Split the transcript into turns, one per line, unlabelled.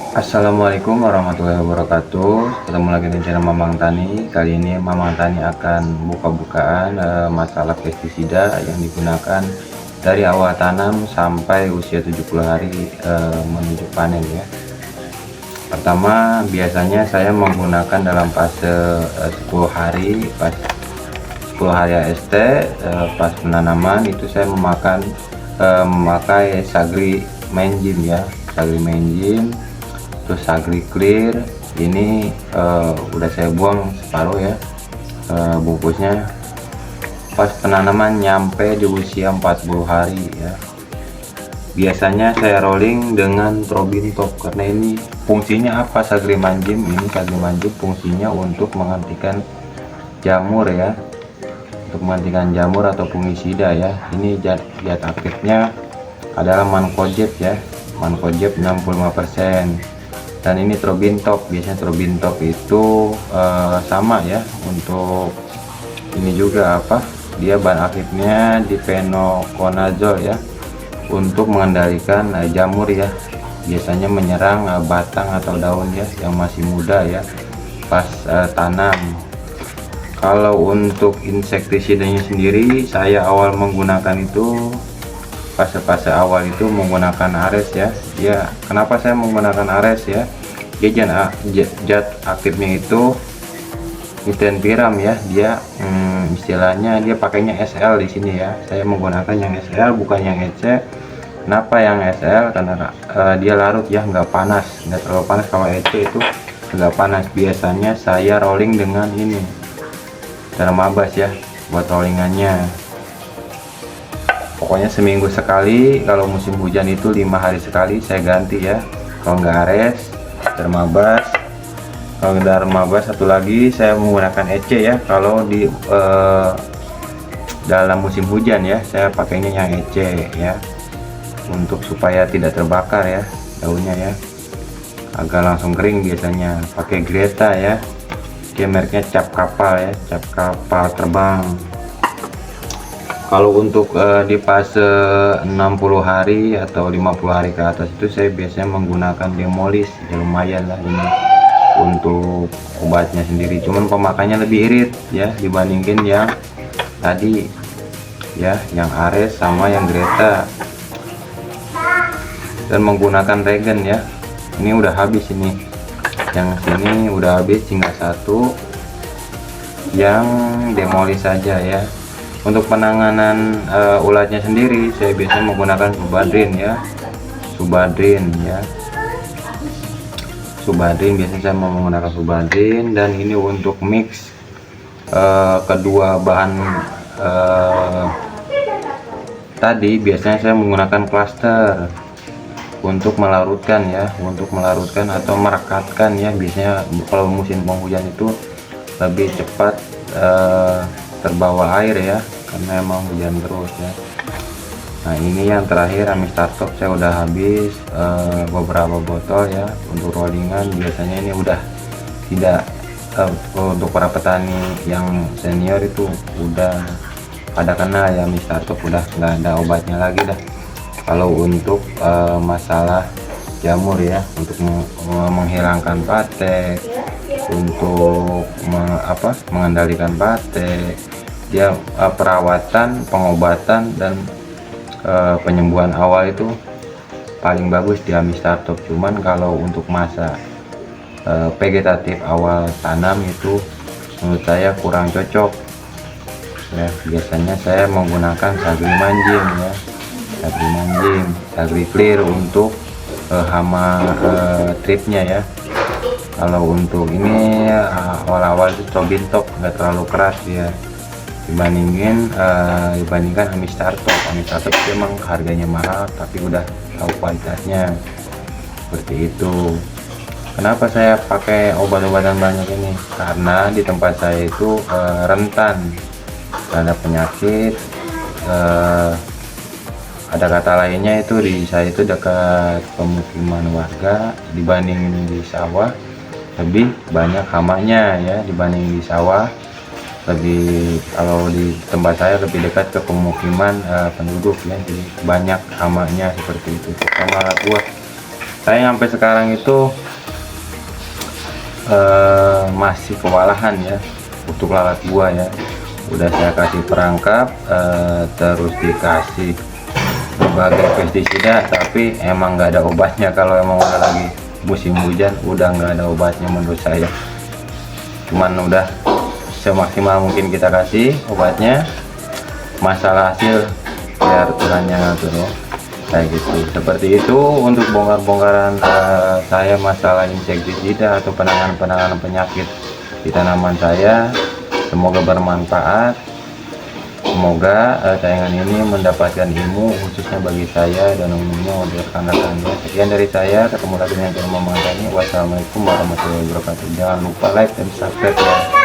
Assalamualaikum warahmatullahi wabarakatuh. Ketemu lagi di channel Mamang Tani. Kali ini Mamang Tani akan buka-bukaan masalah pestisida yang digunakan dari awal tanam sampai usia 70 hari menuju panen ya. Pertama, biasanya saya menggunakan dalam fase 10 hari, pas 10 hari AST, pas penanaman itu saya memakai Sagri Menjim ya, Sagri Menjim. Terus Sagri Clear ini udah saya buang separuh ya, bungkusnya pas penanaman nyampe di usia 40 hari ya. Biasanya saya rolling dengan Trobin Top karena ini fungsinya apa? Sagri Menjim ini, Sagri Menjim fungsinya untuk menghentikan jamur ya, untuk menghentikan jamur atau fungisida ya. Ini zat aktifnya adalah Mancozeb ya, Mancozeb 65%. Dan ini Trobin Top, biasanya Trobin Top itu sama ya, untuk ini juga apa, dia bahan aktifnya difenoconazole ya, untuk mengendalikan jamur ya, biasanya menyerang batang atau daun ya yang masih muda ya pas tanam. Kalau untuk insektisidanya sendiri, saya awal menggunakan itu fase-fase awal itu menggunakan Ares ya. Kenapa saya menggunakan Ares ya? Dia zat aktifnya itu Nitenpiram ya. Dia istilahnya dia pakainya SL di sini ya. Saya menggunakan yang SL bukan yang EC. Kenapa yang SL? Karena dia larut ya, nggak panas, nggak terlalu panas. Kalau EC itu nggak panas. Biasanya saya rolling dengan ini Dermabas ya buat rollingannya. Pokoknya seminggu sekali, kalau musim hujan itu 5 hari sekali saya ganti ya. Kalau nggak Ares, Dermabas. Kalau Dermabas satu lagi saya menggunakan EC ya. Kalau di dalam musim hujan ya, saya pakainya yang EC ya, untuk supaya tidak terbakar ya daunnya ya, agak langsung kering. Biasanya pakai Greta ya, dia mereknya cap kapal ya, cap kapal terbang. Kalau untuk di fase 60 hari atau 50 hari ke atas itu saya biasanya menggunakan Demolis ya, lumayan lah ini untuk obatnya sendiri, cuman pemakaiannya lebih irit ya dibandingin yang tadi ya, yang Ares sama yang Greta. Dan menggunakan regen ya, ini udah habis, ini yang sini udah habis, tinggal satu yang Demolis saja ya. Untuk penanganan ulatnya sendiri saya biasanya menggunakan Subadrin ya, Subadrin ya, Subadrin biasanya saya menggunakan Subadrin. Dan ini untuk mix kedua bahan tadi, biasanya saya menggunakan cluster untuk melarutkan ya, untuk melarutkan atau merekatkan ya. Biasanya kalau musim penghujan itu lebih cepat terbawa air ya, karena emang hujan terus ya. Nah ini yang terakhir Amistar Top, saya udah habis beberapa botol ya untuk rollingan. Biasanya ini udah tidak untuk para petani yang senior itu udah pada kena ya Amistar Top, udah nggak ada obatnya lagi dah. Kalau untuk masalah jamur ya, untuk menghilangkan patek, untuk mengendalikan patek, dia perawatan, pengobatan dan penyembuhan awal itu paling bagus di Amistar Top. Cuman kalau untuk masa vegetatif awal tanam itu menurut saya kurang cocok ya. Biasanya saya menggunakan Sagri Menjim ya, Sagri Menjim, Sagri Clear untuk hama tripnya ya. Kalau untuk ini awal-awal itu Trobin Top nggak terlalu keras ya, dibandingkan Amistar Top. Amistar Top memang harganya mahal tapi udah tahu kualitasnya seperti itu. Kenapa saya pakai obat-obatan banyak ini? Karena di tempat saya itu rentan terhadap penyakit. Ada kata lainnya itu, di saya itu dekat pemukiman warga, dibanding di sawah lebih banyak hamanya ya, dibanding di sawah. Lebih, kalau di tempat saya lebih dekat ke pemukiman penduduk ya, jadi banyak hamanya seperti itu, sama buat Saya sampai sekarang itu masih kewalahan ya untuk lalat buah ya. Udah saya kasih perangkap, terus dikasih berbagai pestisida, tapi emang nggak ada obatnya. Kalau emang udah lagi musim hujan, udah nggak ada obatnya menurut saya. Cuman udah semaksimal mungkin kita kasih obatnya. Masalah hasil biar Tuhan yang ngatur ya, kayak gitu. Seperti itu untuk bongkar-bongkaran saya masalah insektisida atau penanganan penyakit di tanaman saya. Semoga bermanfaat, semoga tayangan ini mendapatkan ilmu khususnya bagi saya dan umumnya untuk rekan-rekan. Sekian dari saya, ketemu lagi dengan channel Mamang Tani. Wassalamualaikum warahmatullahi wabarakatuh. Jangan lupa like dan subscribe ya.